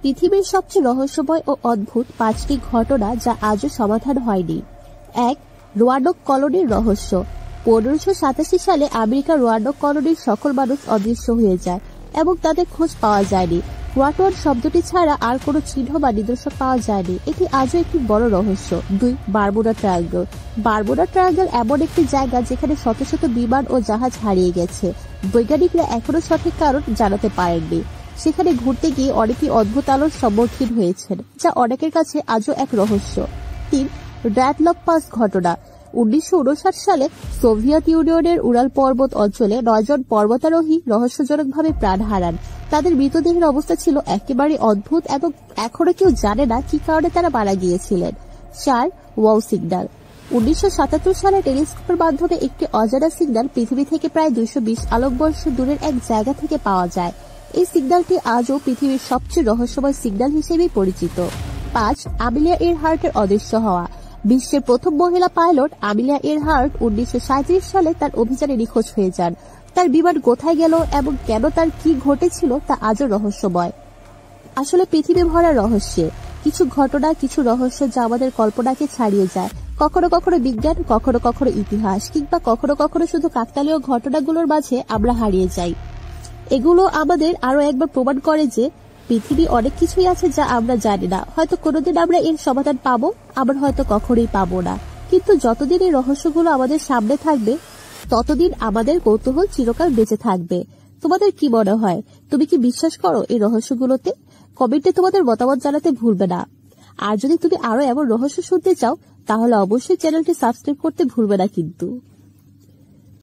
পৃথিবীর সবচেয়ে রহস্যময় ও অদ্ভুত 5টি ঘটনা যা আজও সমাধান হয়নি। 1. রোয়ান্ডক কলোনির রহস্য। 1587 সালে আমেরিকার রোয়ান্ডক কলোনির সকল মানুষ অদৃশ্য হয়ে যায় এবং তাদের খোঁজ পাওয়া যায়নি। রোয়ান্ডন শব্দটি ছাড়া আর কোনো চিহ্ন বা নিদর্শন পাওয়া যায়নি। এটি আজও একটি বড় রহস্য। 2. Bermuda triangle. বারমুডা ট্রায়াঙ্গল এমন একটি জায়গা যেখানে শত শত বিমান ও জাহাজ হারিয়ে গেছে। বৈজ্ঞানিকরা এখনো সঠিক কারণ জানাতে পারেননি। সেখানে ঘুরতে গিয়ে অনেকেই অদ্ভুত আলোর সম্মুখীন হয়েছেন, যা অনেকের কাছে আজও এক রহস্য। 3. ড্র্যাডলক পাস ঘটনা। 1959 সালে সোভিয়েত ইউনিয়নের উরাল পর্বত অঞ্চলে 9 জন পর্বতারোহী রহস্যজনকভাবে প্রাণ হারান। তাদের মৃতদেহের অবস্থা ছিল একেবারে অদ্ভুত এবং এখনো কেউ জানে না কি কারণে তারা মারা গিয়েছিলেন। 4. Wow signal. 1977 সালে টেলিস্কোপের মাধ্যমে একটি অজানা সিগন্যাল পৃথিবী থেকে প্রায় 220 আলোকবর্ষ দূরের এক জায়গা থেকে পাওয়া যায়। এই সিগন্যালটি আজও পৃথিবীর সবচেয়ে রহস্যময় সিগন্যাল হিসেবে পরিচিত। 5. আমিলিয়া এয়ারহার্টের অদৃশ্য হওয়া। বিশ্বের প্রথম মহিলা পাইলট আমিলিয়া এয়ারহার্ট 1937 সালে তার অভিযানে নিখোঁজ হয়ে যান। তার বিমান কোথায় গেল এবং কেন তার কি ঘটেছিল তা আজও রহস্যময়। আসলে পৃথিবী ভরা রহস্যে। কিছু ঘটনা, কিছু রহস্য যা আমাদের কল্পনাকে ছাড়িয়ে যায়। কখনো কখনো বিজ্ঞান, কখনো কখনো ইতিহাস, কিংবা কখনো কখনো শুধু কাকতালীয় ঘটনাগুলোর মাঝে আমরা হারিয়ে যাই। এগুলো আমাদের আরো একবার প্রমাণ করে যে পৃথিবী অনেক কিছুই আছে যা আমরা জানি না। হয়তো কোনোদিন আমরা এর সমাধান পাবো, আবার হয়তো কখনোই পাবো না। কিন্তু যতদিন এই রহস্যগুলো আমাদের সামনে থাকবে, ততদিন আমাদের কৌতূহল চিরকাল বেঁচে থাকবে। তোমাদের কি মনে হয়? তুমি কি বিশ্বাস করো এই রহস্যগুলোতে? কমেন্টে তোমাদের মতামত জানাতে ভুলবে না। আর যদি তুমি আরো এমন রহস্য শুনতে চাও, তাহলে অবশ্যই চ্যানেলটি সাবস্ক্রাইব করতে ভুলবে না কিন্তু।